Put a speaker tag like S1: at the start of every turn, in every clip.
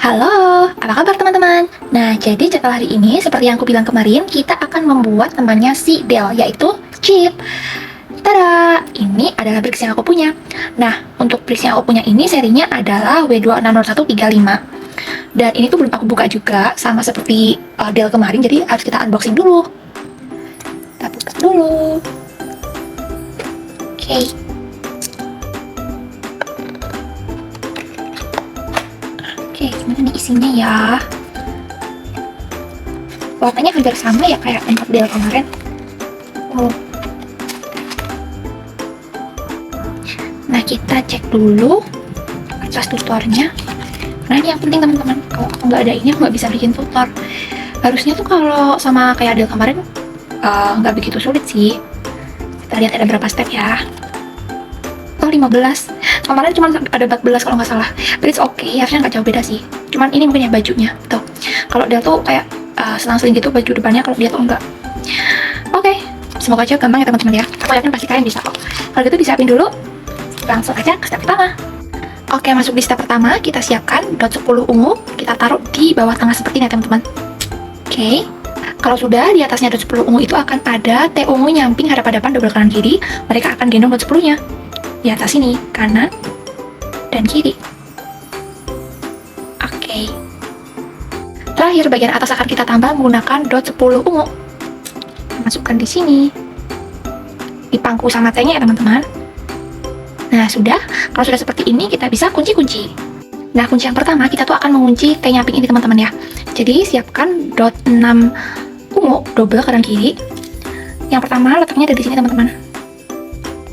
S1: Halo, apa kabar teman-teman? Nah, jadi jadwal hari ini, seperti yang aku bilang kemarin, kita akan membuat temannya si Del, yaitu Chip. Tada! Ini adalah bricks yang aku punya. Nah, untuk bricks yang aku punya ini serinya adalah W260135. Dan ini tuh belum aku buka juga, sama seperti Del kemarin, jadi harus kita unboxing dulu. Kita buka dulu. Oke. Oke, gimana nih isinya ya? Warnanya hampir sama ya kayak tempat Del kemarin. Nah, kita cek dulu atas tutornya. Nah, ini yang penting teman-teman. Kalau aku nggak ada ini, aku nggak bisa bikin tutor. Harusnya tuh kalau sama kayak Del kemarin, nggak begitu sulit sih. Kita lihat ada berapa step ya. Oh, 15. Kemarin cuma ada 14 kalau nggak salah. But it's okay, harusnya nggak jauh beda sih. Cuman ini mungkin ya bajunya. Tuh. Kalau Del tuh kayak selang-seling gitu baju depannya, kalau dia tuh enggak. Oke. Semoga aja gampang ya teman-teman ya. Aku yakin pasti kalian bisa kok. Kalau gitu disiapin dulu. Langsung aja ke step pertama. Oke, masuk di step pertama, kita siapkan dot 10 ungu. Kita taruh di bawah tengah seperti ini ya teman-teman. Oke. Kalau sudah, di atasnya dot 10 ungu itu akan ada T ungu nyamping hadap-hadapan double kanan kiri. Mereka akan gendong dot 10-nya. Di atas sini, kanan dan kiri. Oke. Terakhir, bagian atas akan kita tambah menggunakan dot 10 ungu. Masukkan di sini. Di pangku sama T-nya ya teman-teman. Nah, sudah. Kalau sudah seperti ini, kita bisa kunci-kunci. Nah, kunci yang pertama, kita tuh akan mengunci T nyamping ini teman-teman ya. Jadi, siapkan dot 6 ungu, double kanan kiri. Yang pertama, letaknya ada di sini teman-teman.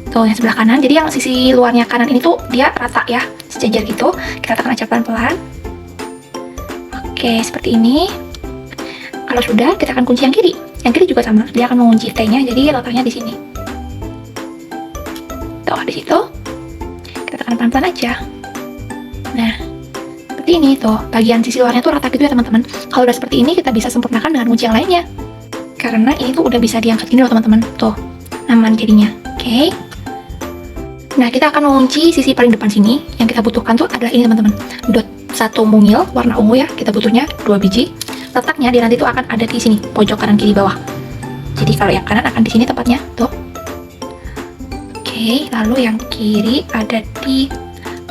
S1: Tuh, yang sebelah kanan. Jadi, yang sisi luarnya kanan ini tuh, dia rata ya. Sejajar gitu. Kita tekan aja pelan-pelan. Oke, seperti ini. Kalau sudah, kita akan kunci yang kiri. Yang kiri juga sama. Dia akan mengunci T-nya, jadi letaknya di sini. Tuh, di situ. Kita tekan pelan-pelan aja. Nah, seperti ini tuh. Bagian sisi luarnya tuh rata gitu ya teman-teman. Kalau udah seperti ini, kita bisa sempurnakan dengan kunci yang lainnya. Karena ini tuh udah bisa diangkat gini loh teman-teman. Tuh, aman jadinya. Oke. Nah, kita akan mengunci sisi paling depan sini. Yang kita butuhkan tuh adalah ini teman-teman. Dot 1 mungil, warna ungu ya. Kita butuhnya 2 biji. Letaknya dia nanti tuh akan ada di sini, pojok kanan kiri bawah. Jadi kalau yang kanan akan di sini tempatnya, tuh. Oke, lalu yang kiri ada di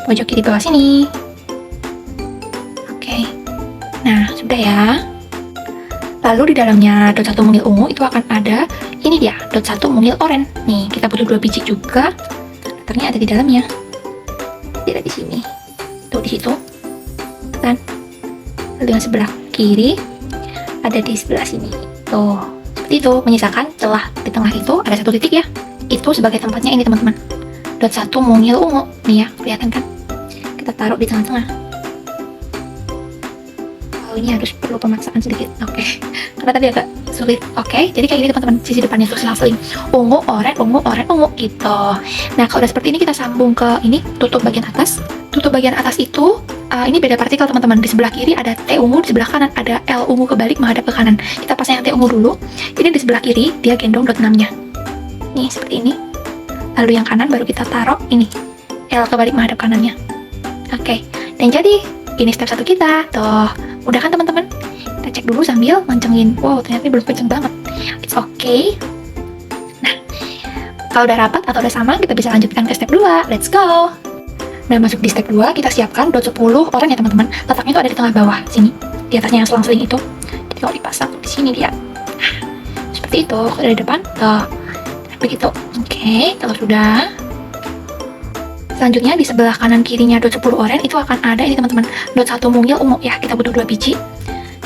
S1: pojok kiri bawah sini. Oke. Nah, sudah ya. Lalu di dalamnya dot 1 mungil ungu itu akan ada ini dia, dot 1 mungil oranye. Nih, kita butuh 2 biji juga. Letternya ada di dalamnya. Dia ada di sini. Tuh di situ. Kan? Lalu yang sebelah kiri ada di sebelah sini. Tuh, seperti itu. Menyisakan celah di tengah itu ada 1 titik ya. Itu sebagai tempatnya ini teman-teman. Dot 1 mungil ungu. Nih ya, kelihatan kan? Kita taruh di tengah-tengah. Oh, ini harus perlu pemaksaan sedikit. Oke. Karena tadi agak sulit. Oke, jadi kayak gini teman-teman. Sisi depannya tuh selang-seling. Ungu, oranye, ungu, oranye, ungu gitu. Nah, kalau udah seperti ini kita sambung ke ini, tutup bagian atas. Tutup bagian atas itu ini beda partikel teman-teman. Di sebelah kiri ada T ungu, di sebelah kanan ada L ungu kebalik menghadap ke kanan. Kita pasang yang T ungu dulu. Ini di sebelah kiri dia gendong dot 6-nya. Nih, seperti ini. Lalu yang kanan baru kita taruh ini. L kebalik menghadap kanannya. Oke. Dan jadi, ini step 1 kita. Tuh, udah kan teman-teman? Kita cek dulu sambil ngencengin. Wow, ternyata ini belum kenceng banget. It's okay. Nah, kalau udah rapat atau udah sama, kita bisa lanjutkan ke step 2. Let's go! Nah, masuk di step 2, kita siapkan dot 10 oranye ya teman-teman. Letaknya itu ada di tengah bawah, sini. Di atasnya yang selang-seling itu. Jadi kalau dipasang di sini dia. Seperti itu, dari depan. Tuh. Begitu. Oke, kalau sudah. Selanjutnya di sebelah kanan kirinya dot 10 oranye itu akan ada ini teman-teman. Dot 1 mungil ungu ya. Kita butuh 2 biji.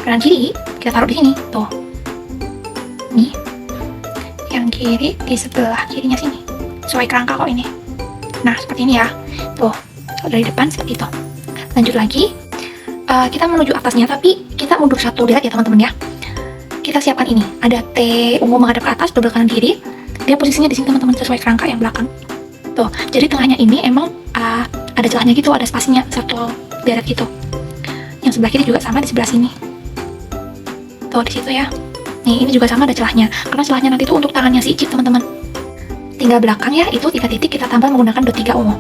S1: Kanan kiri kita taruh di sini. Tuh. Nih. Yang kiri di sebelah kirinya sini. Sesuai kerangka kok ini. Nah, seperti ini ya. Tuh. Dari depan seperti itu. Lanjut lagi. Kita menuju atasnya tapi kita mundur 1 lihat ya teman-teman ya. Kita siapkan ini. Ada T ungu menghadap ke atas, double kanan kiri. Dia posisinya di sini teman-teman sesuai kerangka yang belakang. Tuh, jadi tengahnya ini emang ada celahnya gitu, ada spasinya 1 deret gitu. Yang sebelah kiri juga sama di sebelah sini. Tuh, di situ ya. Nih, ini juga sama ada celahnya. Karena celahnya nanti tuh untuk tangannya si Chip teman-teman. Tinggal belakang ya, itu 3 titik kita tambah menggunakan dot 3 ungu.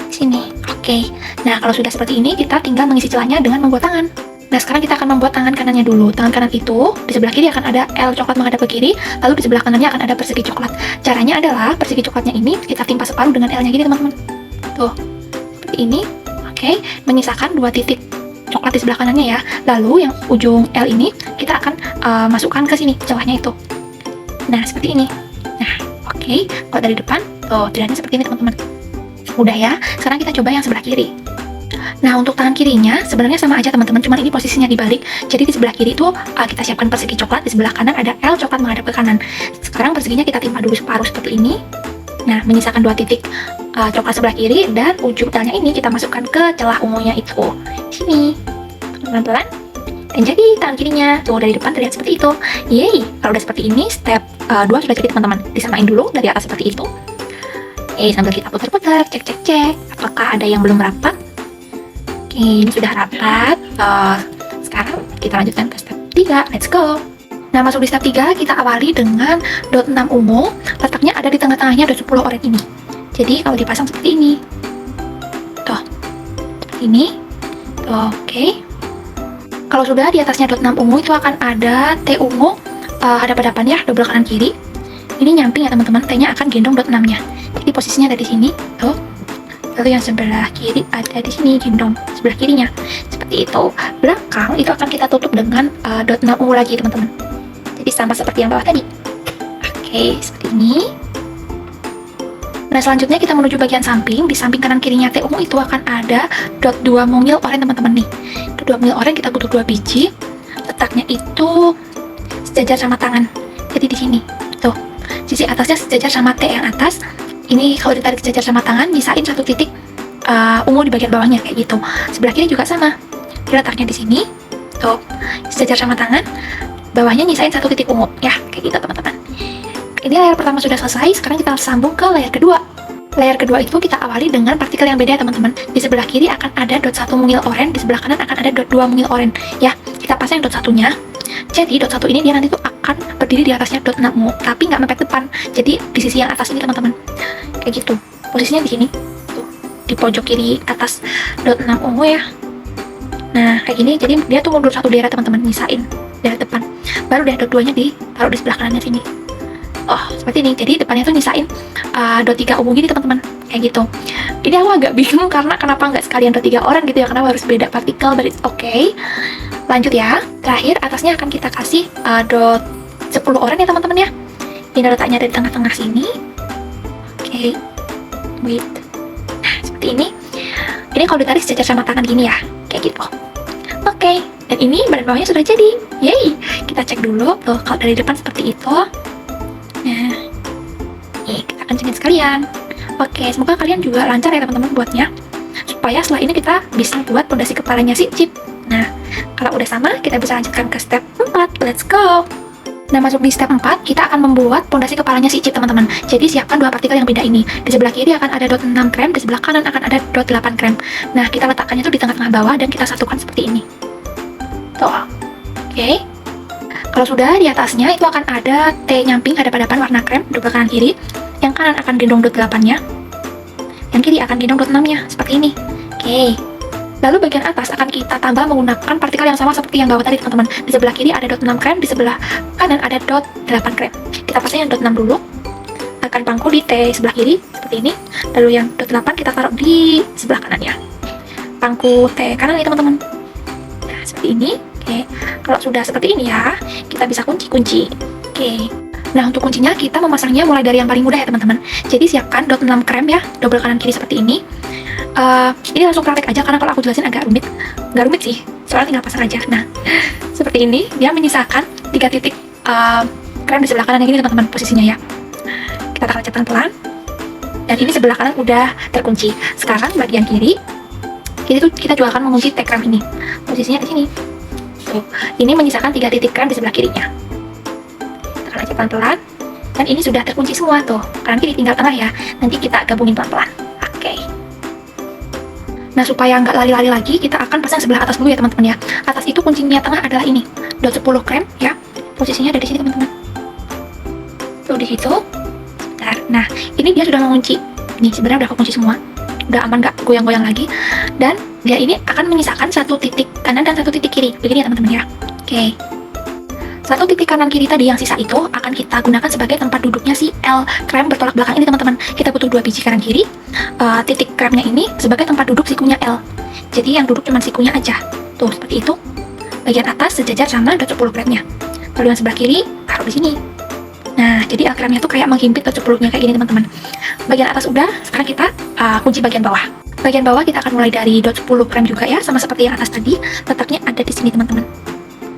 S1: Sini, oke. Oke, nah kalau sudah seperti ini, kita tinggal mengisi celahnya dengan membuat tangan. Nah, sekarang kita akan membuat tangan kanannya dulu. Tangan kanan itu, di sebelah kiri akan ada L coklat menghadap ke kiri, lalu di sebelah kanannya akan ada persegi coklat. Caranya adalah, persegi coklatnya ini kita timpa separuh dengan L-nya gini, teman-teman. Tuh, seperti ini. Oke, menyisakan 2 titik coklat di sebelah kanannya ya. Lalu yang ujung L ini, kita akan masukkan ke sini, celahnya itu. Nah, seperti ini. Nah, oke, kalau dari depan, tuh, jadinya seperti ini, teman-teman. Udah ya, sekarang kita coba yang sebelah kiri. Nah, untuk tangan kirinya sebenarnya sama aja teman-teman, cuman ini posisinya dibalik. Jadi di sebelah kiri itu kita siapkan persegi coklat, di sebelah kanan ada L coklat menghadap ke kanan. Sekarang perseginya kita timpa dulu separuh seperti ini. Nah, menyisakan 2 titik coklat sebelah kiri, dan ujung L-nya ini kita masukkan ke celah ungunya itu. Sini. Pelan-pelan. Dan jadi tangan kirinya tuh dari depan terlihat seperti itu. Yeay, kalau udah seperti ini step 2 sudah jadi teman-teman. Disamain dulu dari atas seperti itu. Sambil kita putar-putar, cek apakah ada yang belum rapat. Ini sudah rapat. Sekarang kita lanjutkan ke step 3. Let's go. Nah, masuk di step 3, kita awali dengan dot 6 ungu. Letaknya ada di tengah-tengahnya dot 10 oranye ini. Jadi kalau dipasang seperti ini. Tuh. Seperti ini. Tuh, oke. Kalau sudah di atasnya dot 6 ungu, itu akan ada T ungu hadap-hadapan ya, double kanan kiri. Ini nyamping ya teman-teman, T-nya akan gendong dot 6-nya. Jadi posisinya ada di sini. Tuh. Lalu yang sebelah kiri ada di sini, gendong sebelah kirinya. Seperti itu. Belakang itu akan kita tutup dengan dot 6 ungu lagi, teman-teman. Jadi sama seperti yang bawah tadi. Oke, seperti ini. Nah, selanjutnya kita menuju bagian samping. Di samping kanan kirinya T ungu itu akan ada dot 2 mungil oranye, teman-teman nih. Dot 2 mungil oranye kita butuh 2 biji. Letaknya itu sejajar sama tangan. Jadi di sini. Tuh. Sisi atasnya sejajar sama T yang atas. Ini kalau ditarik sejajar sama tangan, nyisain 1 titik ungu di bagian bawahnya kayak gitu. Sebelah kiri juga sama. Jadi letaknya di sini, tuh sejajar sama tangan, bawahnya nyisain 1 titik ungu, ya kayak gitu teman-teman. Ini layar pertama sudah selesai. Sekarang kita sambung ke layar kedua. Layar kedua itu kita awali dengan partikel yang beda teman-teman. Di sebelah kiri akan ada dot 1 mungil oranye, di sebelah kanan akan ada dot 2 mungil oranye. Ya, kita pasang dot 1-nya. Jadi dot 1 ini dia nanti tuh akan berdiri di atasnya dot 6 ungu, tapi nggak mepet depan. Jadi di sisi yang atas ini teman-teman. Kayak gitu. Posisinya di sini. Tuh, di pojok kiri atas dot 6 ungu ya. Nah, kayak gini. Jadi dia tuh mundur 1 daerah teman-teman, nyisain dari depan. Baru deh dot 2-nya ditaruh di sebelah kanannya sini. Oh, seperti ini. Jadi depannya tuh nyisain dot 3 ungu gini teman-teman. Kayak gitu. Ini aku agak bingung karena kenapa nggak sekalian dot 3 oranye gitu ya. Kenapa harus beda partikel, but it's okay. Lanjut ya. Terakhir atasnya akan kita kasih dot 10 oranye ya teman-teman ya. Ini letaknya dari tengah-tengah sini. Oke. Wait. Nah, seperti ini. Ini kalau ditarik sejajar sama tangan gini ya. Kayak gitu. Oke. Dan ini badan bawahnya sudah jadi. Yeay. Kita cek dulu. Tuh, kalau dari depan seperti itu. Nah. Nih, kita kencengin sekalian. Oke, semoga kalian juga lancar ya teman-teman buatnya. Supaya setelah ini kita bisa buat pondasi kepalanya si Chip. Nah, kalau udah sama, kita bisa lanjutkan ke step 4. Let's go! Nah, masuk di step 4, kita akan membuat pondasi kepalanya si Chip, teman-teman. Jadi, siapkan 2 partikel yang beda ini. Di sebelah kiri akan ada dot 6 krem, di sebelah kanan akan ada dot 8 krem. Nah, kita letakkannya tuh di tengah-tengah bawah, dan kita satukan seperti ini. Tuh. Oke. Kalau sudah, di atasnya itu akan ada T nyamping hadap-hadapan warna krem, double kanan kiri. Yang kanan akan gendong dot 8-nya. Yang kiri akan gendong dot 6-nya, seperti ini. Oke. Lalu bagian atas akan kita tambah menggunakan partikel yang sama seperti yang bawah tadi teman-teman. Di sebelah kiri ada dot 6 krem, di sebelah kanan ada dot 8 krem. Kita pasang yang dot 6 dulu. Akan pangku di T sebelah kiri, seperti ini. Lalu yang dot 8 kita taruh di sebelah kanannya. Pangku T kanan ya teman-teman. Nah, seperti ini. Oke. Kalau sudah seperti ini ya, kita bisa kunci-kunci. Oke. Nah, untuk kuncinya kita memasangnya mulai dari yang paling mudah ya teman-teman. Jadi siapkan dot 6 krem ya, double kanan kiri seperti ini. Ini langsung praktek aja karena kalau aku jelasin agak rumit. Nggak rumit sih, soalnya tinggal pasang aja. Nah, seperti ini dia menyisakan 3 titik krem di sebelah kanan yang ini teman-teman posisinya ya. Kita taruh pelan-pelan. Dan ini sebelah kanan udah terkunci. Sekarang bagian kiri, tuh kita juga akan mengunci T krem ini. Posisinya di sini. Tuh, ini menyisakan 3 titik krem di sebelah kirinya. Tekan aja pelan-pelan. Dan ini sudah terkunci semua tuh. Kanan kiri tinggal tengah ya. Nanti kita gabungin pelan-pelan. Oke. Nah, supaya nggak lali-lali lagi, kita akan pasang sebelah atas dulu ya teman-teman ya. Atas itu kuncinya tengah adalah ini, dot 10 krem ya. Posisinya ada di sini teman-teman. Tuh di situ. Bentar. Nah, ini dia sudah mengunci. Nih, sebenarnya udah kekunci semua. udah aman, nggak goyang-goyang lagi. Dan dia ini akan menyisakan satu titik kanan dan satu titik kiri, begini ya teman-teman ya. Oke. Satu titik kanan kiri tadi yang sisa itu akan kita gunakan sebagai tempat duduknya si L krem bertolak belakang ini teman-teman. Kita butuh 2 biji kanan kiri. Titik kremnya ini sebagai tempat duduk sikunya L. Jadi yang duduk cuma sikunya aja. Tuh, seperti itu. Bagian atas sejajar sama dot 10 kremnya. Lalu yang sebelah kiri taruh di sini. Nah, jadi L kremnya tuh kayak menghimpit dot 10-nya kayak gini teman-teman. Bagian atas udah, sekarang kita kunci bagian bawah. Bagian bawah kita akan mulai dari dot 10 krem juga ya, sama seperti yang atas tadi. Letaknya ada di sini teman-teman.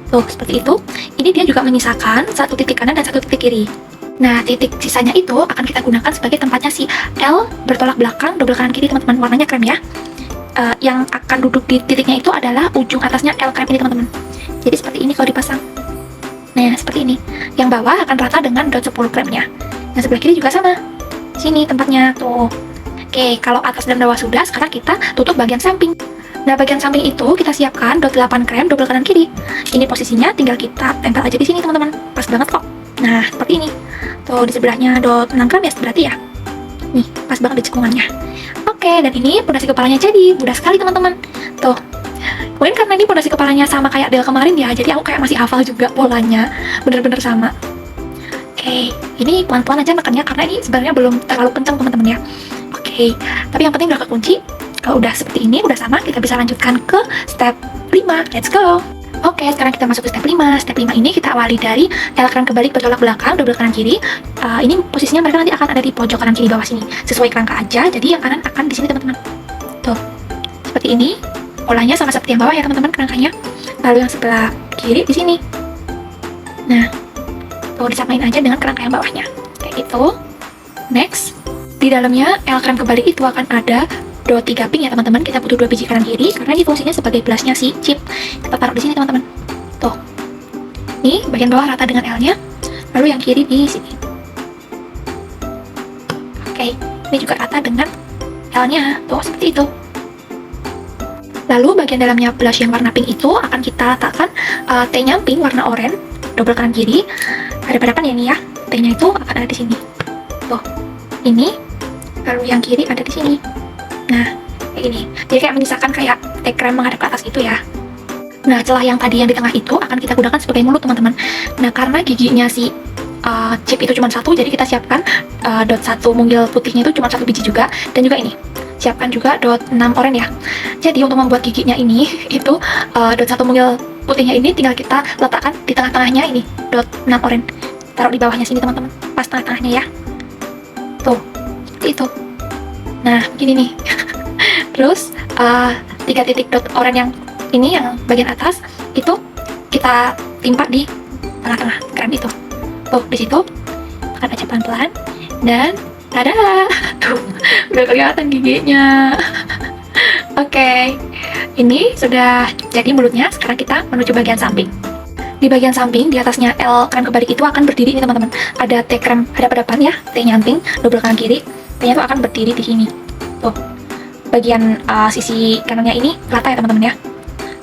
S1: Tuh, seperti itu. Ini dia juga menyisakan satu titik kanan dan satu titik kiri. Nah, titik sisanya itu akan kita gunakan sebagai tempatnya si L bertolak belakang, double kanan kiri teman-teman. Warnanya krem ya. Yang akan duduk di titiknya itu adalah ujung atasnya L krem ini teman-teman. Jadi seperti ini kalau dipasang. Nah, seperti ini. Yang bawah akan rata dengan dot 10 kremnya. Yang sebelah kiri juga sama. Sini tempatnya, tuh. Oke, kalau atas dan bawah sudah, sekarang kita tutup bagian samping. Nah, bagian samping itu kita siapkan dot 8 krem double kanan kiri. Ini posisinya tinggal kita tempel aja di sini, teman-teman. Pas banget kok. Nah, seperti ini. Tuh, di sebelahnya dot 6 krem ya, berarti ya. Nih, pas banget di cekungannya. Oke, dan ini pondasi kepalanya jadi mudah sekali, teman-teman. Tuh. Mungkin karena ini pondasi kepalanya sama kayak Del kemarin ya, jadi aku kayak masih hafal juga polanya. Bener-bener sama. Oke, ini pelan-pelan aja makannya karena ini sebenarnya belum terlalu kencang, teman-teman ya. Oke, tapi yang penting udah kekunci. Kalau udah seperti ini, udah sama, kita bisa lanjutkan ke step 5. Let's go! Oke, sekarang kita masuk ke step 5. Step 5 ini kita awali dari L krem kebalik bertolak belakang, double kanan kiri. Ini posisinya mereka nanti akan ada di pojok kanan kiri bawah sini. Sesuai kerangka aja, jadi yang kanan akan di sini teman-teman. Tuh, seperti ini. Polanya sama seperti yang bawah ya teman-teman kerangkanya. Lalu yang sebelah kiri di sini. Nah, tuh disamain aja dengan kerangka yang bawahnya. Kayak gitu. Next, di dalamnya L krem kebalik itu akan ada dot 3 pink ya teman-teman. Kita butuh 2 biji kanan kiri karena ini fungsinya sebagai blusnya si chip. Kita taruh di sini teman-teman. Tuh. Ini bagian bawah rata dengan L-nya. Lalu yang kiri di sini. Oke, ini juga rata dengan L-nya. Tuh, seperti itu. Lalu bagian dalamnya blush yang warna pink itu akan kita letakkan T-nya pink warna oranye, double kanan kiri. Ada pada ya ini ya. T-nya itu akan ada di sini. Tuh. Ini. Lalu yang kiri ada di sini. Nah, kayak gini. Jadi kayak menyisakan kayak teh krem menghadap ke atas gitu ya. Nah, celah yang tadi yang di tengah itu akan kita gunakan sebagai mulut, teman-teman. Nah, karena giginya si chip itu cuma satu, jadi kita siapkan dot 1 mungil putihnya itu cuma 1 biji juga. Dan juga ini, siapkan juga dot 6 oranye ya. Jadi untuk membuat giginya ini, itu dot 1 mungil putihnya ini tinggal kita letakkan di tengah-tengahnya ini, dot 6 oranye. Taruh di bawahnya sini, teman-teman. Pas tengah-tengahnya ya. Tuh, seperti itu. Nah, gini nih. Terus 3 titik dot oranye yang ini yang bagian atas itu kita timpa di tengah-tengah krem itu. Tuh, di situ tekan aja pelan-pelan dan tada, tuh udah kelihatan giginya. Oke, ini sudah jadi mulutnya. Sekarang kita menuju bagian samping. Di bagian samping, di atasnya L krem kebalik itu akan berdiri ini teman-teman. Ada T krem hadap-hadapan ya, T nyamping, double kanan kiri. T-nya tuh akan berdiri di sini. Tuh, bagian sisi kanannya ini rata ya teman-teman ya.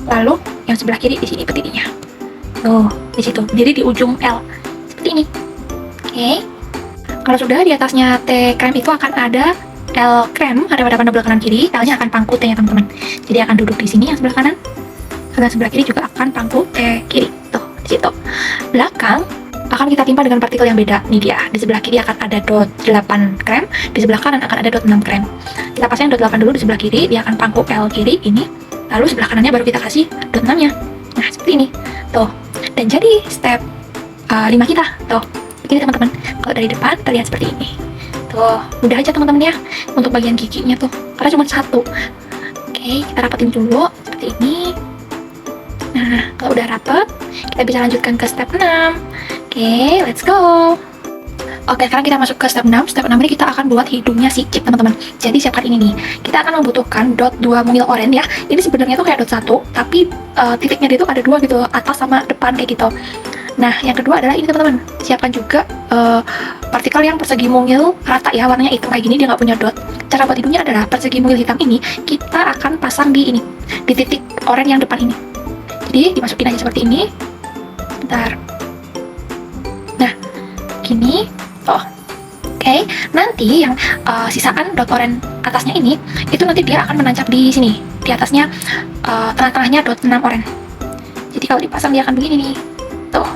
S1: Lalu yang sebelah kiri di sini berdirinya. Tuh, di situ berdiri di ujung L seperti ini. Oke. Kalau sudah di atasnya T krem itu akan ada L krem hadap-hadapan double kanan kiri. L-nya akan pangku T-nya teman-teman. Jadi akan duduk di sini yang sebelah kanan. Dan sebelah kiri juga akan pangku T kiri. Tuh, di situ. Belakang akan kita timpa dengan partikel yang beda. Nih dia, di sebelah kiri akan ada dot 8 krem, di sebelah kanan akan ada dot 6 krem. Kita pasang dot 8 dulu di sebelah kiri, dia akan pangku L kiri ini, lalu sebelah kanannya baru kita kasih dot 6-nya. Nah, seperti ini. Tuh. Dan jadi step 5 kita. Tuh. Begini teman-teman. Kalau dari depan terlihat seperti ini. Tuh, mudah aja teman-teman ya untuk bagian giginya tuh. Karena cuma satu. Oke, kita rapetin dulu seperti ini. Nah, kalau udah rapet, kita bisa lanjutkan ke step 6. Oke, let's go. Oke, sekarang kita masuk ke step 6. Step 6 ini kita akan buat hidungnya si chip, teman-teman. Jadi siapkan ini nih. Kita akan membutuhkan dot 2 mungil oranye ya. Ini sebenarnya tuh kayak dot 1, tapi titiknya dia tuh ada 2 gitu, atas sama depan kayak gitu. Nah, yang kedua adalah ini teman-teman. Siapkan juga partikel yang persegi mungil rata ya, warnanya hitam kayak gini, dia nggak punya dot. Cara buat hidungnya adalah persegi mungil hitam ini kita akan pasang di ini, di titik oranye yang depan ini. Jadi dimasukin aja seperti ini. Bentar. Nah, gini. Oh, oke. Oke, nanti yang sisaan dot oranye atasnya ini, itu nanti dia akan menancap di sini, di atasnya, tengah-tengahnya dot 6 oranye. Jadi kalau dipasang dia akan begini nih, tuh,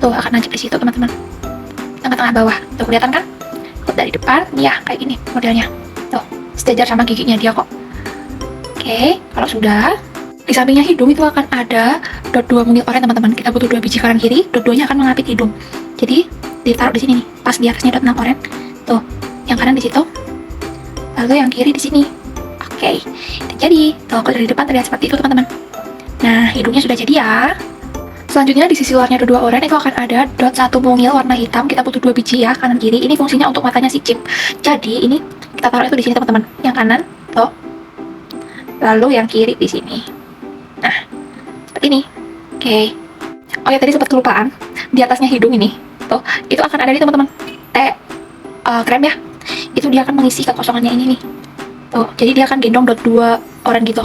S1: tuh akan nancap di situ teman-teman, tengah-tengah bawah, tuh kelihatan kan? Kalau dari depan, ya kayak gini modelnya, tuh, sejajar sama giginya dia kok. Oke, kalau sudah, di sampingnya hidung itu akan ada dot 2 mungil oranye teman-teman. Kita butuh 2 biji kanan kiri, dot 2-nya akan mengapit hidung. Jadi ditaruh di sini nih, pas di atasnya dot 6 oranye. Tuh, yang kanan di situ, lalu yang kiri di sini. Oke, jadi tuh kalau dari depan terlihat seperti itu teman-teman. Nah, hidungnya sudah jadi ya. Selanjutnya di sisi luarnya dot 2 oranye itu akan ada dot 1 mungil warna hitam. Kita butuh 2 biji ya, kanan kiri. Ini fungsinya untuk matanya si chip. Jadi ini kita taruh itu di sini teman-teman. Yang kanan, tuh. Lalu yang kiri di sini. Nah, seperti ini. Oke. Oh ya, tadi sempat kelupaan. Di atasnya hidung ini, tuh, itu akan ada nih teman-teman, krem ya. Itu dia akan mengisi kekosongannya ini nih. Tuh, jadi dia akan gendong dot 2 oranye gitu.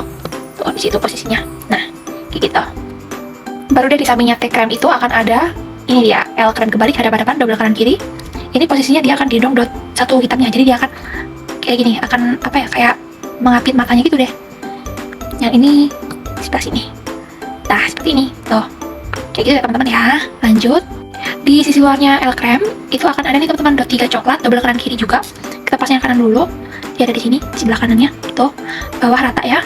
S1: Tuh, di situ posisinya. Nah, kayak gitu. Baru deh di sampingnya T krem itu akan ada ini dia, L krem kebalik hadap-hadapan double kanan kiri. Ini posisinya dia akan gendong dot 1 hitamnya. Jadi dia akan kayak gini, akan apa ya, kayak mengapit matanya gitu deh. Yang ini sebelah sini. Nah, seperti ini. Tuh. Kayak gitu ya teman-teman ya. Lanjut. Di sisi luarnya L krem itu akan ada nih teman-teman dot 3 coklat double kanan kiri juga. Kita pasang yang kanan dulu. Dia ada di sini, di sebelah kanannya. Tuh, bawah rata ya.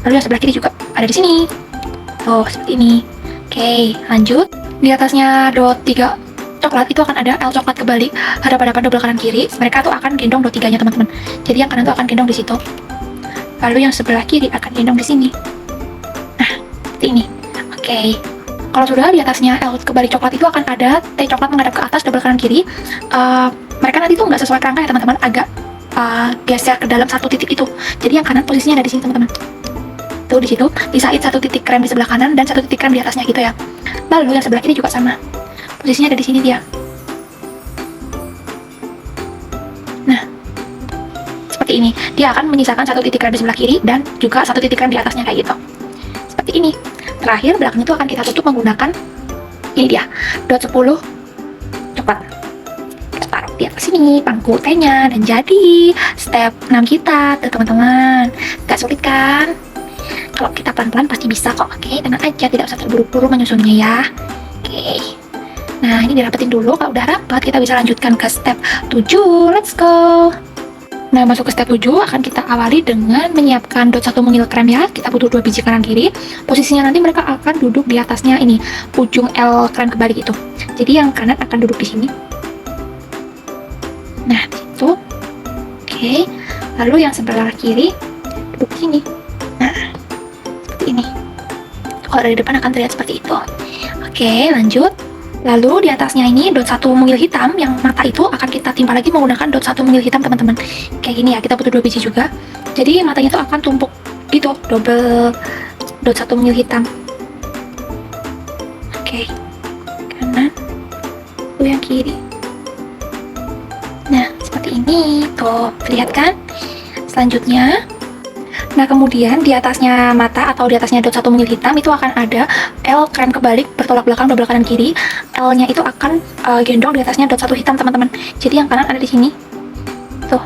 S1: Lalu yang sebelah kiri juga ada di sini. Tuh, seperti ini. Oke, lanjut. Di atasnya dot 3 coklat itu akan ada L coklat kebalik hadap-hadapan double kanan kiri. Mereka tuh akan gendong dot 3-nya teman-teman. Jadi yang kanan tuh akan gendong di situ. Lalu yang sebelah kiri akan gendong di sini. Nah, seperti ini. Oke. Kalau sudah di atasnya L kebalik coklat itu akan ada T coklat menghadap ke atas double kanan kiri. Mereka nanti tuh nggak sesuai kerangka ya teman-teman, agak geser ke dalam satu titik itu. Jadi yang kanan posisinya ada di sini teman-teman. Tuh di situ pisahin satu titik krem di sebelah kanan dan satu titik krem di atasnya gitu ya. Lalu yang sebelah kiri juga sama. Posisinya ada di sini dia. Nah, seperti ini. Dia akan menyisakan satu titik krem di sebelah kiri dan juga satu titik krem di atasnya kayak gitu. Seperti ini. Terakhir belakangnya itu akan kita tutup menggunakan ini dia, dot 10 coklat. Kita taruh di atas sini pangku T-nya dan jadi step 6 kita tuh teman-teman. Gak sulit kan? Kalau kita pelan-pelan pasti bisa kok. Oke, tenang aja, tidak usah terburu-buru menyusunnya ya. Oke. Nah, ini dirapetin dulu. Kalau udah rapat, kita bisa lanjutkan ke step 7. Let's go. Nah, masuk ke step 7 akan kita awali dengan menyiapkan dot 1 mungil krem ya. Kita butuh 2 biji kanan kiri. Posisinya nanti mereka akan duduk di atasnya ini, ujung L krem kebalik itu. Jadi yang kanan akan duduk di sini. Nah, di situ. Oke. Lalu yang sebelah kiri duduk di sini. Nah, seperti ini. Kalau dari depan akan terlihat seperti itu. Oke, lanjut. Lalu di atasnya ini dot 1 mungil hitam, yang mata itu akan kita timpa lagi menggunakan dot 1 mungil hitam teman-teman. Kayak gini ya, kita butuh 2 biji juga. Jadi matanya itu akan tumpuk gitu, double dot 1 mungil hitam. Oke, kanan, lalu yang kiri. Nah, seperti ini, tuh, lihat kan? Selanjutnya, nah kemudian di atasnya mata atau di atasnya dot 1 mungil hitam itu akan ada L krem kebalik bertolak belakang double kanan kiri. L-nya itu akan gendong di atasnya dot 1 hitam teman-teman. Jadi yang kanan ada di sini. Tuh.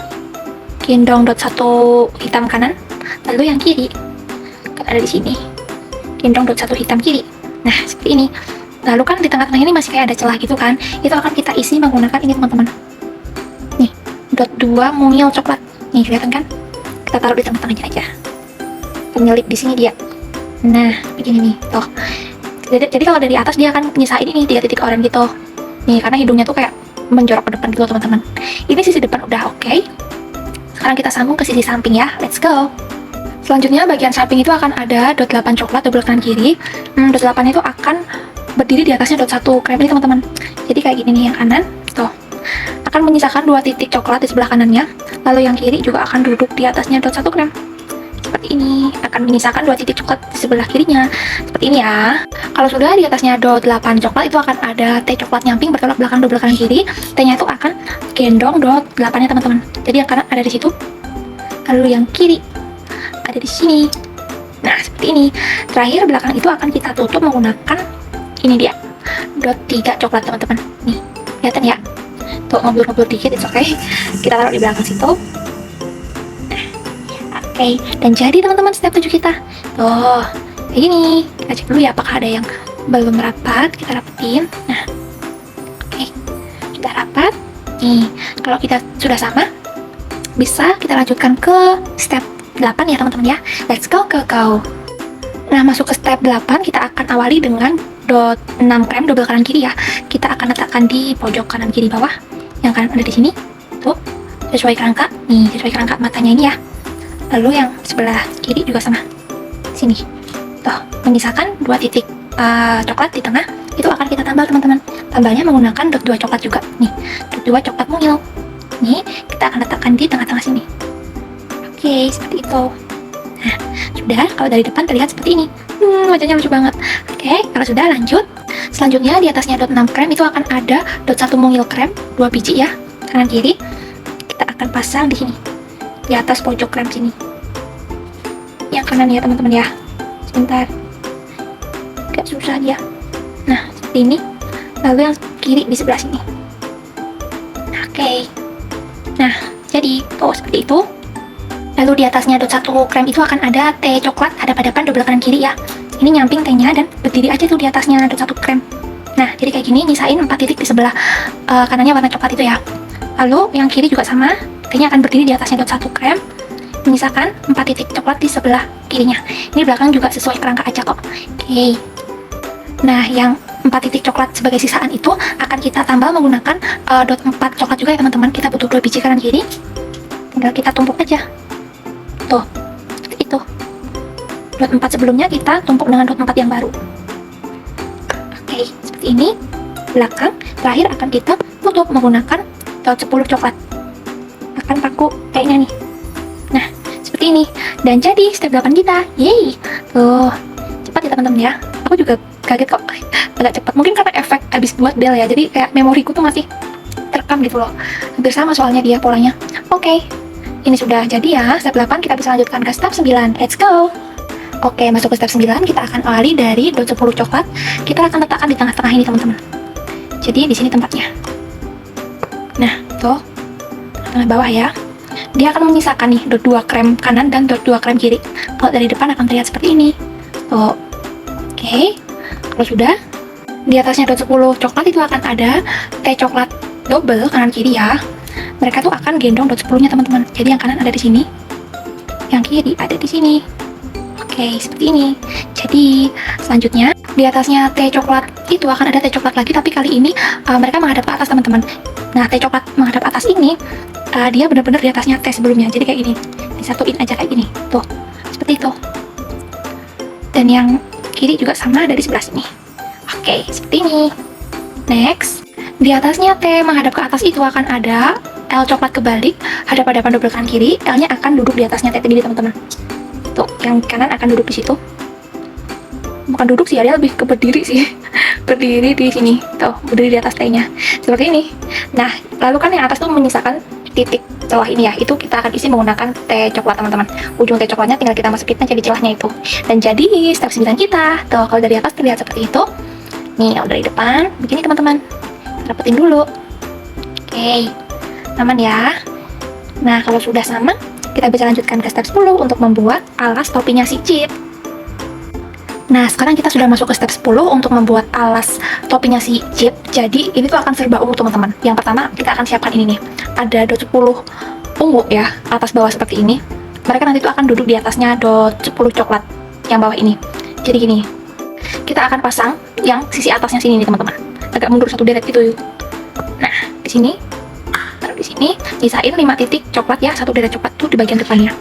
S1: Gendong dot 1 hitam kanan. Lalu yang kiri kan ada di sini. Gendong dot 1 hitam kiri. Nah, seperti ini. Lalu kan di tengah-tengah ini masih kayak ada celah gitu kan. Itu akan kita isi menggunakan ini teman-teman. Nih, dot 2 mungil coklat. Nih, kelihatan kan? Kita taruh di tengah-tengahnya aja. Penyelip di sini dia. Nah, begini nih, tuh. Jadi kalau dari atas dia akan nyisain ini 3 titik oranye gitu. Nih, karena hidungnya tuh kayak menjorok ke depan gitu teman-teman. Ini sisi depan udah oke. Sekarang kita sambung ke sisi samping ya. Let's go. Selanjutnya bagian samping itu akan ada dot 8 coklat double kanan kiri. Dot 8 itu akan berdiri di atasnya dot 1 krem ini teman-teman. Jadi kayak gini nih yang kanan, tuh. Akan menyisakan 2 titik coklat di sebelah kanannya. Lalu yang kiri juga akan duduk di atasnya dot 1 krem. Seperti ini, akan menyisakan 2 titik coklat di sebelah kirinya. Seperti ini ya. Kalau sudah di atasnya dot 8 coklat itu akan ada T coklat nyamping bertolak belakang double kanan kiri. T-nya itu akan gendong dot 8-nya teman-teman. Jadi yang kanan ada di situ. Lalu yang kiri ada di sini. Nah, seperti ini. Terakhir belakang itu akan kita tutup menggunakan ini dia. Dot 3 coklat teman-teman. Nih, kelihatan ya. Tuh, ngebur-ngebur dikit, it's okay. Kita taruh di belakang situ. Oke, dan jadi teman-teman step 7 kita. Tuh, kayak gini. Kita cek dulu ya apakah ada yang belum rapat. Kita rapetin. Nah, oke. Kita rapat. Nih, kalau kita sudah sama, bisa kita lanjutkan ke step 8 ya teman-teman ya. Let's go. Nah, masuk ke step 8, kita akan awali dengan dot 6 krem double kanan kiri ya. Kita akan letakkan di pojok kanan kiri bawah. Yang kanan ada di sini. Tuh, sesuai kerangka. Nih, sesuai kerangka matanya ini ya. Lalu yang sebelah kiri juga sama. Sini. Tuh, menyisakan 2 titik coklat di tengah. Itu akan kita tambal teman-teman. Tambalnya menggunakan dot 2 coklat juga. Nih, dot 2 coklat mungil. Nih, kita akan letakkan di tengah-tengah sini. Oke, seperti itu. Nah, sudah, kalau dari depan terlihat seperti ini. Wajahnya lucu banget. Oke, kalau sudah lanjut. Selanjutnya di atasnya dot 6 krem itu akan ada dot 1 mungil krem, 2 biji ya, kanan kiri. Kita akan pasang di sini, di atas pojok krem sini. Yang kanan ya teman-teman ya. Sebentar. Agak susah dia. Nah, seperti ini. Lalu yang kiri di sebelah sini. Oke. Nah, jadi tuh seperti itu. Lalu di atasnya dot 1 krem itu akan ada teh coklat hadap-hadapan double kanan kiri ya. Ini nyamping tehnya dan berdiri aja tuh di atasnya dot 1 krem. Nah, jadi kayak gini, nyisain 4 titik di sebelah kanannya warna coklat itu ya. Lalu yang kiri juga sama, tehnya akan berdiri di atasnya dot 1 krem, menyisakan 4 titik coklat di sebelah kirinya. Ini belakang juga sesuai kerangka aja kok. Oke. Nah, yang 4 titik coklat sebagai sisaan itu akan kita tambah menggunakan dot 4 coklat juga ya teman-teman. Kita butuh 2 biji kanan kiri. Tinggal kita tumpuk aja. Tuh, seperti itu. Dot 4 sebelumnya kita tumpuk dengan dot 4 yang baru. Oke, seperti ini. Belakang, terakhir akan kita tutup menggunakan dot 10 coklat. Akan paku kayaknya nih. Nah, seperti ini. Dan jadi step 8 kita. Yeay. Tuh, cepat ya teman-teman ya. Aku juga kaget kok. Agak cepat. Mungkin karena efek habis buat bel ya. Jadi kayak memoriku tuh masih terekam gitu loh. Hampir sama soalnya dia polanya. Oke. Ini sudah jadi ya, step 8 kita bisa lanjutkan ke step 9. Let's go! Oke, masuk ke step 9, kita akan awali dari dot 10 coklat. Kita akan letakkan di tengah-tengah ini teman-teman. Jadi di sini tempatnya. Nah, tuh. Tengah bawah ya. Dia akan menyisakan nih dot 2 krem kanan dan dot 2 krem kiri. Kalau dari depan akan terlihat seperti ini. Tuh. Oke. Kalau sudah, di atasnya dot 10 coklat itu akan ada teh coklat double kanan kiri ya. Mereka tuh akan gendong dot 10-nya teman-teman. Jadi yang kanan ada di sini, yang kiri ada di sini. Oke, seperti ini. Jadi selanjutnya di atasnya teh coklat itu akan ada teh coklat lagi, tapi kali ini mereka menghadap ke atas teman-teman. Nah, teh coklat menghadap atas ini dia benar-benar di atasnya teh sebelumnya. Jadi kayak gini, disatuin aja kayak gini. Tuh, seperti itu. Dan yang kiri juga sama dari sebelah sini. Oke, seperti ini. Next, di atasnya teh menghadap ke atas itu akan ada L coklat kebalik, hadap-hadapan double kanan kiri. L-nya akan duduk di atasnya teh ini teman-teman. Tuh, yang kanan akan duduk di situ. Bukan duduk sih, dia lebih ke berdiri sih. Berdiri di sini. Tuh, berdiri di atas tehnya. Seperti ini. Nah, lalu kan yang atas tuh menyisakan titik celah ini ya. Itu kita akan isi menggunakan teh coklat teman-teman. Ujung teh coklatnya tinggal kita masukin aja di celahnya itu. Dan jadi step 9 kita. Tuh, kalau dari atas terlihat seperti itu. Nih, kalau dari depan begini teman-teman. Rapetin dulu. Oke. Aman ya. Nah, kalau sudah sama, kita bisa lanjutkan ke step 10 untuk membuat alas topinya si Chip. Nah, sekarang kita sudah masuk ke step 10 untuk membuat alas topinya si Chip. Jadi, ini tuh akan serba ungu teman-teman. Yang pertama, kita akan siapkan ini nih. Ada dot 10 ungu ya, atas bawah seperti ini. Mereka nanti tuh akan duduk di atasnya dot 10 coklat yang bawah ini. Jadi gini, kita akan pasang yang sisi atasnya sini nih teman-teman. Agak mundur satu deret gitu. Nah, di sini di sini sisain 5 titik coklat ya, satu deret coklat tuh di bagian depannya.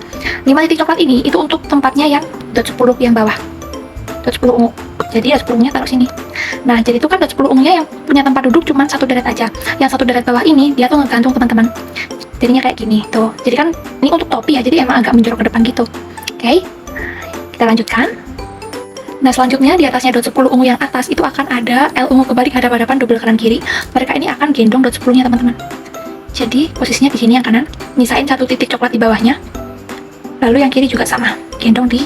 S1: 5 titik coklat ini itu untuk tempatnya yang dot 10 yang bawah, dot 10 ungu. Jadi dot 10 nya taruh sini. Nah, jadi itu kan dot 10 ungunya yang punya tempat duduk cuma satu deret aja. Yang satu deret bawah ini dia tuh ngegantung teman-teman. Jadinya kayak gini tuh. Jadi kan ini untuk topi ya, jadi emang agak menjorok ke depan gitu. Oke, kita lanjutkan. Nah, selanjutnya di atasnya dot 10 ungu yang atas itu akan ada L ungu kebalik hadap-hadapan double kanan kiri. Mereka ini akan gendong dot 10 nya teman-teman. Jadi posisinya di sini yang kanan, nyisain satu titik coklat di bawahnya. Lalu yang kiri juga sama, gendong di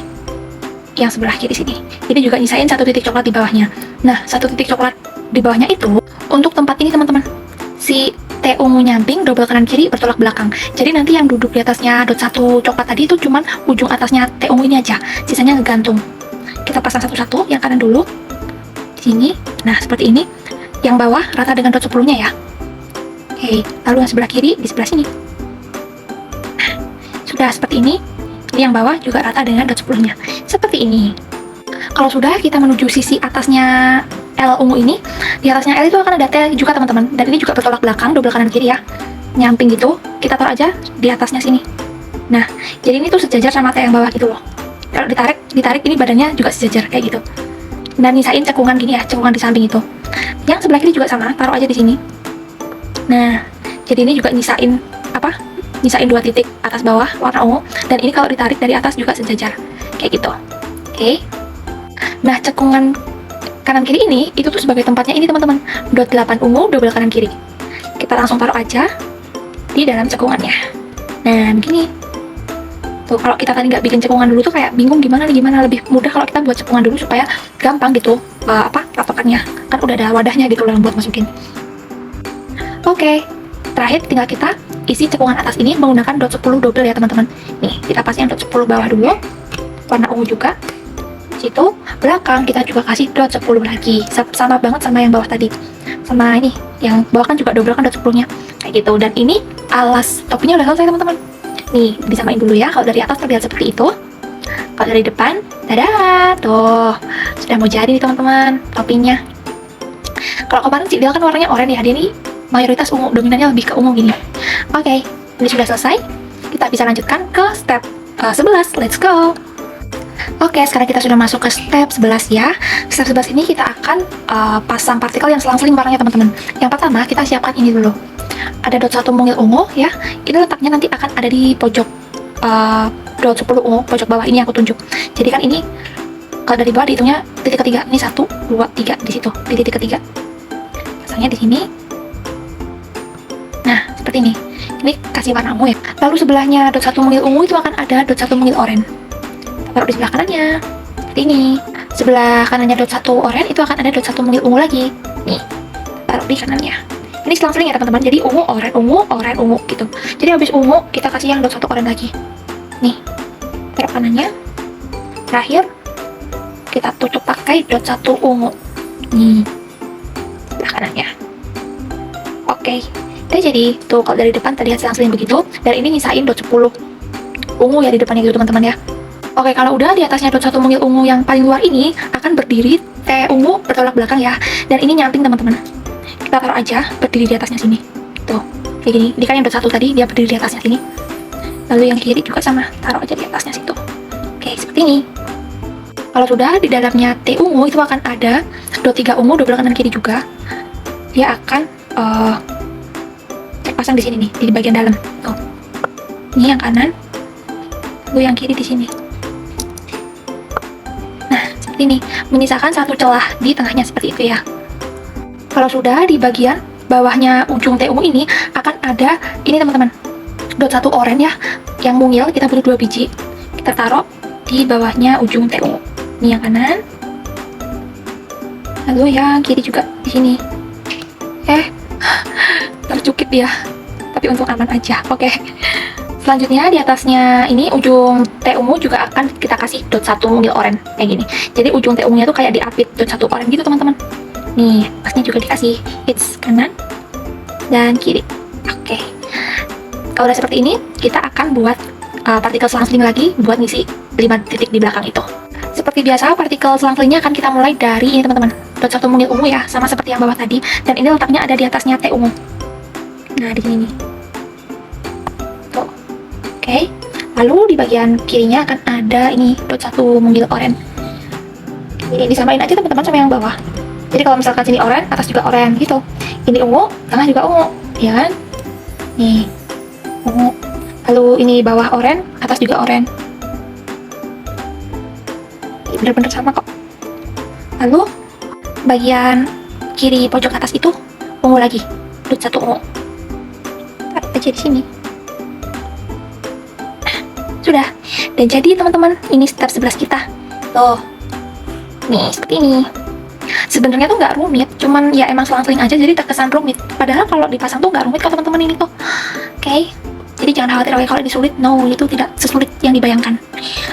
S1: yang sebelah kiri sini. Ini juga nyisain satu titik coklat di bawahnya. Nah, satu titik coklat di bawahnya itu untuk tempat ini teman-teman. Si T T ungu nyamping, double kanan kiri, bertolak belakang. Jadi nanti yang duduk di atasnya dot 1 coklat tadi itu cuman ujung atasnya T ungu ini aja, sisanya ngegantung. Kita pasang satu-satu, yang kanan dulu di sini. Nah, seperti ini. Yang bawah rata dengan dot 10-nya ya. Oke, lalu yang sebelah kiri di sebelah sini. Nah, sudah seperti ini. Ini yang bawah juga rata dengan dot 10-nya. Seperti ini. Kalau sudah, kita menuju sisi atasnya L ungu ini. Di atasnya L itu akan ada T juga teman-teman. Dan ini juga bertolak belakang, double kanan kiri ya. Nyamping gitu. Kita taruh aja di atasnya sini. Nah, jadi ini tuh sejajar sama T yang bawah gitu loh. Kalau ditarik ini badannya juga sejajar kayak gitu. Dan nisain cekungan gini ya, cekungan di samping itu. Yang sebelah kiri juga sama, taruh aja di sini. Nah, jadi ini juga nisain Nisain 2 titik atas bawah warna ungu. Dan ini kalau ditarik dari atas juga sejajar kayak gitu. Oke. Nah, cekungan kanan kiri ini itu tuh sebagai tempatnya ini teman-teman. Dot 8 ungu double kanan kiri. Kita langsung taruh aja di dalam cekungannya. Nah, begini. Tuh, kalau kita tadi nggak bikin cekungan dulu tuh kayak bingung gimana lebih mudah kalau kita buat cekungan dulu supaya gampang gitu patokannya. Kan udah ada wadahnya gitu loh buat masukin. Oke. Terakhir tinggal kita isi cekungan atas ini menggunakan dot 10 double ya teman-teman. Nih, kita pasang dot 10 bawah dulu. Warna ungu juga. Situ belakang kita juga kasih dot 10 lagi. Sama banget sama yang bawah tadi. Sama ini, yang bawah kan juga double kan dot 10-nya. Kayak gitu. Dan ini alas topinya udah selesai teman-teman. Nih, disamain dulu ya. Kalau dari atas terlihat seperti itu. Kalau dari depan, dadah. Tuh, sudah mau jadi nih teman-teman topinya. Kalau kemarin sih dia kan warnanya oranye ya. Dia ini mayoritas ungu, dominannya lebih ke ungu gini. Oke, ini sudah selesai. Kita bisa lanjutkan ke step 11. Let's go. Oke, sekarang kita sudah masuk ke step 11 ya. Step 11 ini kita akan pasang partikel yang selang-seling warnanya teman-teman. Yang pertama, kita siapkan ini dulu. Ada dot 1 mungil ungu ya. Ini letaknya nanti akan ada di pojok dot 10 ungu, pojok bawah ini yang aku tunjuk. Jadi kan ini kalau dari bawah dihitungnya titik ketiga. Ini 1, 2, 3 di situ, di titik ketiga. Pasangnya di sini. Nah, seperti ini. Ini kasih warna ungu ya. Lalu sebelahnya dot 1 mungil ungu itu akan ada dot 1 mungil oranye. Taruh di sebelah kanannya. Seperti ini. Sebelah kanannya dot 1 oranye itu akan ada dot 1 mungil ungu lagi. Nih. Taruh di kanannya. Ini selang-seling ya teman-teman. Jadi ungu, oranye, ungu gitu. Jadi habis ungu kita kasih yang dot 1 oranye lagi. Nih. Taruh kanannya. Terakhir kita tutup pakai dot 1 ungu. Nih. Sebelah kanannya. Oke. Jadi tuh kalau dari depan terlihat selang-seling begitu. Dan ini nyisain dot 10 ungu ya di depannya gitu teman-teman ya. Oke, kalau udah di atasnya dot 1 mungil ungu yang paling luar ini akan berdiri T ungu bertolak belakang ya. Dan ini nyamping teman-teman. Kita taruh aja berdiri di atasnya sini. Tuh, kayak gini. Ini kan yang dot 1 tadi dia berdiri di atasnya sini. Lalu yang kiri juga sama, taruh aja di atasnya situ. Oke, seperti ini. Kalau sudah di dalamnya T ungu itu akan ada dot 3 ungu double kanan kiri juga. Dia akan pasang di sini nih, di bagian dalam. Tuh. Ini yang kanan. Lalu yang kiri di sini. Nah, seperti ini. Menyisakan satu celah di tengahnya seperti itu ya. Kalau sudah di bagian bawahnya ujung T ungu ini akan ada ini teman-teman. Dot 1 oranye ya. Yang mungil kita butuh 2 biji. Kita taruh di bawahnya ujung T ungu. Ini yang kanan. Lalu yang kiri juga di sini. Tercukit ya. Tapi untuk aman aja. Oke. Selanjutnya di atasnya ini ujung T ungu juga akan kita kasih dot 1 mungil oranye kayak gini. Jadi ujung T ungunya tuh kayak diapit dot 1 oranye gitu teman-teman. Nih, pasnya juga dikasih hits kanan dan kiri. Oke. Kalau udah seperti ini, kita akan buat partikel selang-seling lagi buat ngisi 5 titik di belakang itu. Seperti biasa, partikel selang-selingnya akan kita mulai dari ini teman-teman. Dot 1 mungil ungu ya, sama seperti yang bawah tadi. Dan ini letaknya ada di atasnya T ungu. Nah, di sini nih. Tuh. Oke. Lalu di bagian kirinya akan ada ini dot 1 mungil oranye. Ini disamain aja teman-teman sama yang bawah. Jadi kalau misalkan sini oranye, atas juga oranye gitu. Ini ungu, tengah juga ungu, ya kan? Nih, ungu. Lalu ini bawah oranye, atas juga oranye. Bener-bener sama kok. Lalu bagian kiri pojok atas itu ungu lagi, dot 1 ungu. Taruh aja di sini. Sudah. Dan jadi teman-teman, ini step 11 kita. Tuh. Nih, seperti ini. Sebenarnya tuh nggak rumit, cuman ya emang selang-seling aja jadi terkesan rumit. Padahal kalau dipasang tuh nggak rumit kok teman-teman ini tuh. Oke. Jadi jangan khawatir kalau ini sulit. No, itu tidak sesulit yang dibayangkan.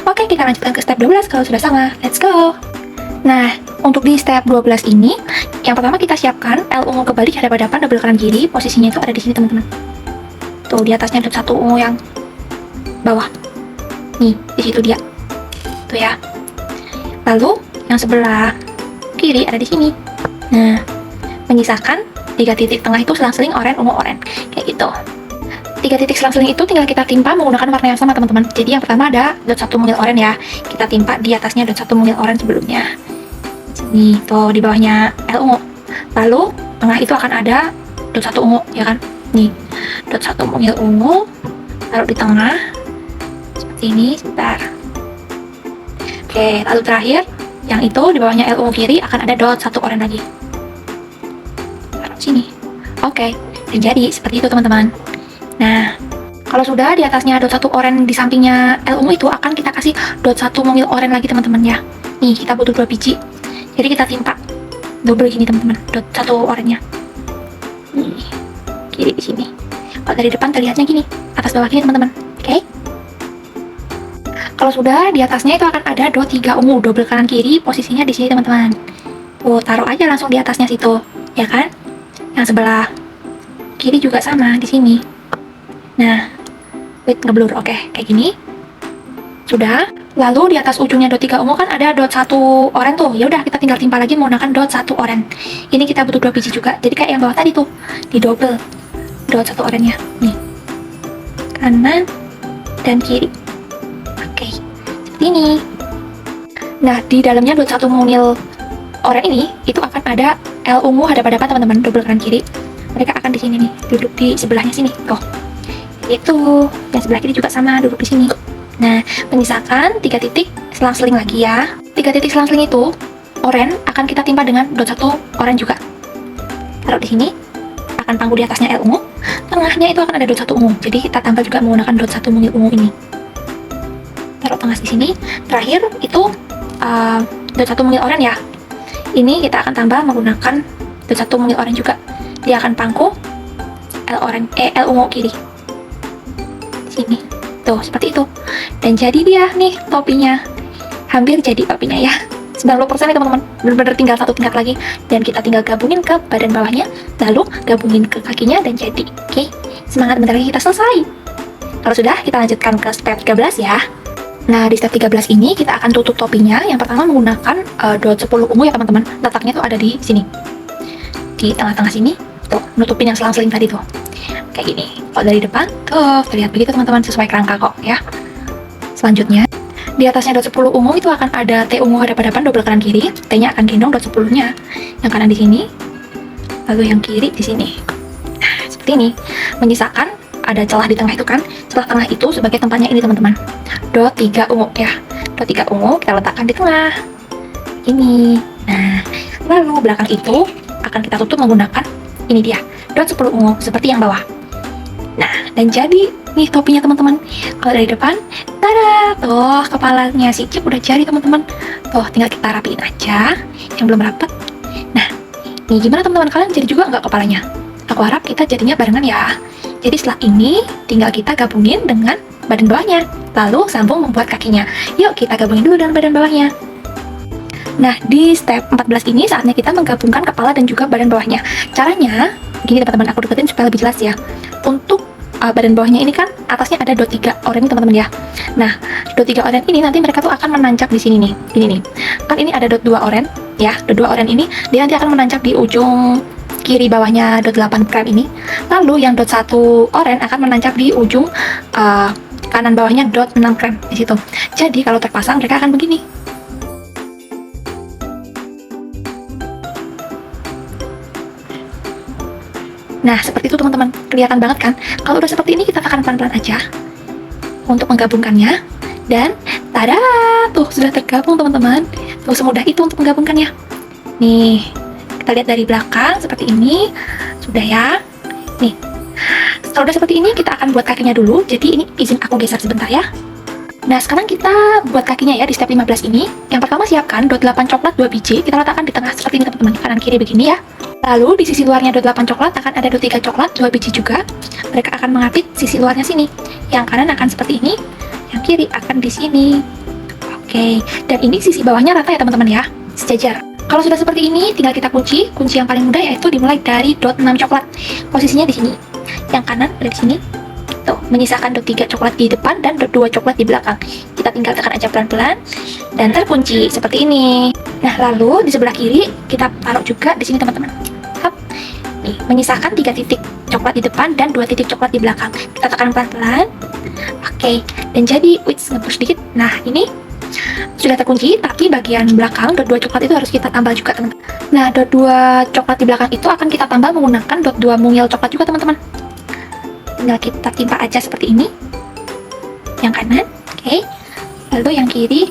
S1: Oke, kita lanjutkan ke step 12 kalau sudah sama. Let's go. Nah, untuk di step 12 ini, yang pertama kita siapkan L ungu kebalik hadap-hadapan double kanan kiri. Posisinya itu ada di sini teman-teman. Tuh, di atasnya dot 1 ungu yang bawah. Nih, di situ dia. Tuh ya. Lalu, yang sebelah kiri ada di sini. Nah, menyisakan 3 titik tengah itu selang-seling oranye, ungu, oranye. Kayak gitu. 3 titik selang-seling itu tinggal kita timpa menggunakan warna yang sama teman-teman. Jadi yang pertama ada dot 1 mungil oranye ya. Kita timpa di atasnya dot 1 mungil oranye sebelumnya. Nih, tuh di bawahnya L ungu. Lalu tengah itu akan ada dot 1 ungu ya kan. Nih, dot 1 mungil ungu taruh di tengah. Seperti ini, sebentar. Oke, lalu terakhir yang itu di bawahnya L ungu kiri akan ada dot 1 oranye lagi. Taruh sini. Oke, dan jadi seperti itu teman-teman. Nah, kalau sudah di atasnya dot 1 oranye di sampingnya L ungu itu akan kita kasih dot 1 mungil oranye lagi teman-teman ya. Nih, kita butuh 2 biji. Jadi kita timpa double gini teman-teman, dot 1 oranye. Nih, kiri di sini. Kalau dari depan terlihatnya gini, atas bawah gini teman-teman. Oke. Kalau sudah di atasnya itu akan ada dot 3 ungu double kanan kiri, posisinya di sini teman-teman. Tuh, taruh aja langsung di atasnya situ, ya kan? Yang sebelah kiri juga sama di sini. Nah, wait ngeblur, oke, kayak gini. Sudah. Lalu di atas ujungnya dot 3 ungu kan ada dot 1 oranye tuh. Ya udah kita tinggal timpa lagi menggunakan dot 1 oranye. Ini kita butuh 2 biji juga. Jadi kayak yang bawah tadi tuh, di double dot 1 oranye-nya. Nih. Kanan dan kiri. Oke. Seperti ini. Nah, di dalamnya dot 1 mungil oranye ini itu akan ada L ungu hadap-hadapan teman-teman, double kanan kiri. Mereka akan di sini nih, duduk di sebelahnya sini. Tuh. Itu yang sebelah kiri juga sama duduk di sini. Nah, menyisakan 3 titik selang-seling lagi ya. 3 titik selang-seling itu oranye akan kita timpa dengan dot 1 oranye juga. Taruh di sini, akan panggu di atasnya L ungu. Tengahnya itu akan ada dot 1 ungu. Jadi kita tambah juga menggunakan dot 1 mungil ungu ini. Taruh tengah di sini. Terakhir itu dot 1 mungil oranye ya. Ini kita akan tambah menggunakan dot 1 mungil oranye juga. Dia akan pangku L ungu kiri. Ini tuh seperti itu, dan jadi dia nih topinya. Hampir jadi topinya ya, 90% ya teman-teman. Bener-bener tinggal 1 tingkat lagi dan kita tinggal gabungin ke badan bawahnya, lalu gabungin ke kakinya dan jadi. Oke, semangat, bentar lagi kita selesai. Kalau sudah, kita lanjutkan ke step 13 ya. Nah, di step 13 ini kita akan tutup topinya. Yang pertama menggunakan dot 10 ungu ya teman-teman. Letaknya tuh ada di sini, di tengah-tengah sini tuh, nutupin yang selang-seling tadi tuh. Kayak gini. Kalau dari depan tuh terlihat begitu teman-teman, sesuai kerangka kok ya. Selanjutnya di atasnya dot 10 ungu itu akan ada T ungu hadap-hadapan double kanan kiri. T-nya akan gendong dot 10-nya. Yang kanan di sini, lalu yang kiri di sini. Nah, seperti ini. Menyisakan ada celah di tengah itu kan. Celah tengah itu sebagai tempatnya ini teman-teman. Dot 3 ungu ya. Dot 3 ungu kita letakkan di tengah. Ini. Nah, lalu belakang itu akan kita tutup menggunakan ini dia, dot 10 ungu seperti yang bawah. Nah, dan jadi nih topinya teman-teman. Kalau dari depan, tada, tuh kepalanya si Cip udah jadi teman-teman. Tuh tinggal kita rapiin aja yang belum rapat. Nah, nih gimana teman-teman, kalian jadi juga nggak kepalanya? Aku harap kita jadinya barengan ya. Jadi setelah ini tinggal kita gabungin dengan badan bawahnya, lalu sambung membuat kakinya. Yuk kita gabungin dulu dengan badan bawahnya. Nah, di step 14 ini saatnya kita menggabungkan kepala dan juga badan bawahnya. Caranya gini teman-teman, aku deketin supaya lebih jelas ya. Untuk badan bawahnya ini kan atasnya ada dot 3 oranye teman-teman ya. Nah, dot 3 oranye ini nanti mereka tuh akan menancap di sini nih. Ini nih. Kan ini ada dot 2 oranye ya. Dot 2 oranye ini dia nanti akan menancap di ujung kiri bawahnya dot 8 prime ini. Lalu yang dot 1 oranye akan menancap di ujung kanan bawahnya dot 6 prime di situ. Jadi kalau terpasang mereka akan begini. Nah, seperti itu teman-teman. Kelihatan banget kan? Kalau udah seperti ini, kita tekan pelan-pelan aja untuk menggabungkannya. Dan, tada! Tuh, sudah tergabung teman-teman. Tuh, semudah itu untuk menggabungkannya. Nih, kita lihat dari belakang seperti ini. Sudah ya. Nih, kalau udah seperti ini, kita akan buat kakinya dulu. Jadi, ini izin aku geser sebentar ya. Nah, sekarang kita buat kakinya ya di step 15 ini. Yang pertama siapkan dot 8 coklat 2 biji. Kita letakkan di tengah seperti ini teman-teman, kanan kiri begini ya. Lalu di sisi luarnya dot 8 coklat akan ada dot 3 coklat 2 biji juga. Mereka akan mengapit sisi luarnya sini. Yang kanan akan seperti ini, yang kiri akan di sini. Oke, dan ini sisi bawahnya rata ya teman-teman ya, sejajar. Kalau sudah seperti ini, tinggal kita kunci. Kunci yang paling mudah yaitu dimulai dari dot 6 coklat. Posisinya di sini. Yang kanan ada di sini. Tuh, menyisakan dot 3 coklat di depan dan dot 2 coklat di belakang. Kita tinggal tekan aja pelan-pelan dan terkunci seperti ini. Nah, lalu di sebelah kiri kita taruh juga di sini teman-teman. Hap. Nih, menyisakan 3 titik coklat di depan dan 2 titik coklat di belakang. Kita tekan pelan-pelan. Oke, dan jadi nge-push dikit. Nah, ini sudah terkunci, tapi bagian belakang dot 2 coklat itu harus kita tambah juga teman-teman. Nah, dot 2 coklat di belakang itu akan kita tambah menggunakan dot 2 mungil coklat juga teman-teman. Tinggal kita timpa aja seperti ini. Yang kanan, oke. Lalu yang kiri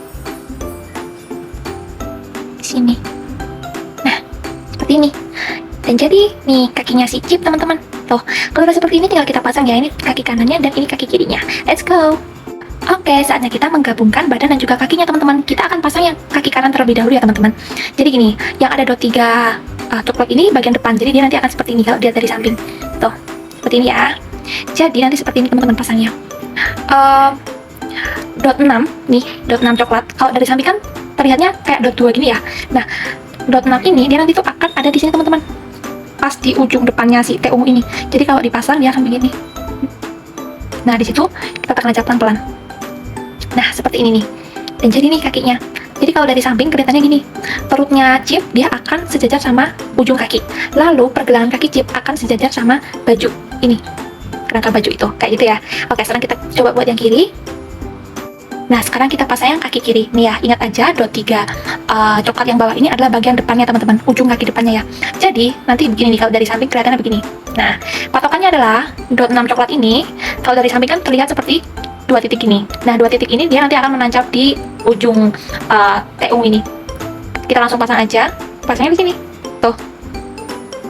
S1: di sini. Nah, seperti ini. Dan jadi nih kakinya si Chip teman-teman. Tuh, kalau udah seperti ini tinggal kita pasang ya. Ini kaki kanannya dan ini kaki kirinya. Let's go. Oke, saatnya kita menggabungkan badan dan juga kakinya teman-teman. Kita akan pasang yang kaki kanan terlebih dahulu ya teman-teman. Jadi gini, yang ada dot 3 coklat ini bagian depan. Jadi dia nanti akan seperti ini kalau dia dari samping. Tuh, seperti ini ya. Jadi nanti seperti ini teman-teman pasangnya. Dot 6 nih, dot 6 coklat. Kalau dari samping kan terlihatnya kayak dot 2 gini ya. Nah, dot 6 ini dia nanti tuh akan ada di sini teman-teman. Pas di ujung depannya si T ungu ini. Jadi kalau dipasang dia akan begini. Nah, di situ kita tekan aja pelan-pelan. Nah, seperti ini nih. Dan jadi nih kakinya. Jadi kalau dari samping kelihatannya gini. Perutnya Chip dia akan sejajar sama ujung kaki. Lalu pergelangan kaki Chip akan sejajar sama baju. Ini. Kerangka baju itu. Kayak gitu ya. Oke, sekarang kita coba buat yang kiri. Nah, sekarang kita pasang yang kaki kiri. Nih ya, ingat aja dot 3 coklat yang bawah ini adalah bagian depannya teman-teman. Ujung kaki depannya ya. Jadi, nanti begini nih kalau dari samping kelihatannya begini. Nah, patokannya adalah dot 6 coklat ini. Kalau dari samping kan terlihat seperti 2 titik ini. Nah, 2 titik ini dia nanti akan menancap di ujung TU ini. Kita langsung pasang aja. Pasangnya di sini. Tuh.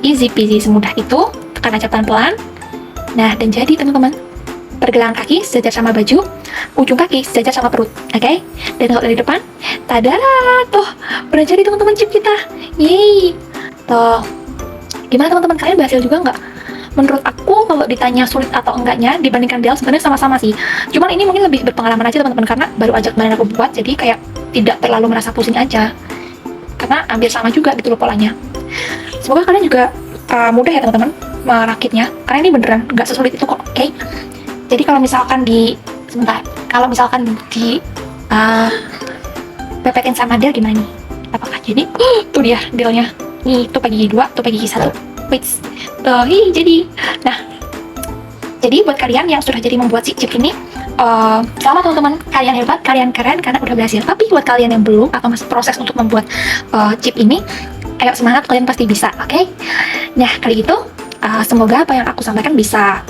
S1: Easy peasy, semudah itu. Tekan aja pelan-pelan. Nah, dan jadi teman-teman, pergelangan kaki sejajar sama baju, ujung kaki sejajar sama perut. Oke? Dan kalau dari depan, tada! Tuh, udah jadi teman-teman Chip kita. Yeay. Tuh. Gimana teman-teman, kalian berhasil juga nggak? Menurut aku kalau ditanya sulit atau enggaknya dibandingkan Del sebenarnya sama-sama sih. Cuman ini mungkin lebih berpengalaman aja teman-teman karena baru aja kemarin aku buat, jadi kayak tidak terlalu merasa pusing aja. Karena hampir sama juga gitu loh polanya. Semoga kalian juga mudah ya teman-teman merakitnya. Karena ini beneran nggak sesulit itu kok. Oke? Jadi kalau misalkan di pepetin sama Del gimana nih? Apakah jadi? Tuh dia Delnya. Nih, tuh pagi 2, tuh pagi 1. Wait, tuh, jadi. Nah, jadi buat kalian yang sudah jadi membuat si Chip ini, selamat teman-teman, kalian hebat, kalian keren karena udah berhasil. Tapi buat kalian yang belum atau masih proses untuk membuat Chip ini, ayo semangat, kalian pasti bisa, oke? Nah, kali itu semoga apa yang aku sampaikan bisa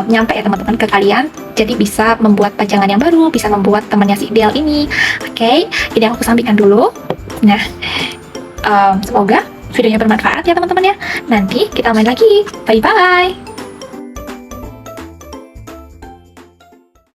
S1: nyampe ya teman-teman ke kalian. Jadi bisa membuat pajangan yang baru, bisa membuat temannya si Del ini, oke? Ini yang aku sampaikan dulu. Nah, semoga videonya bermanfaat ya teman-teman ya. Nanti kita main lagi. Bye-bye.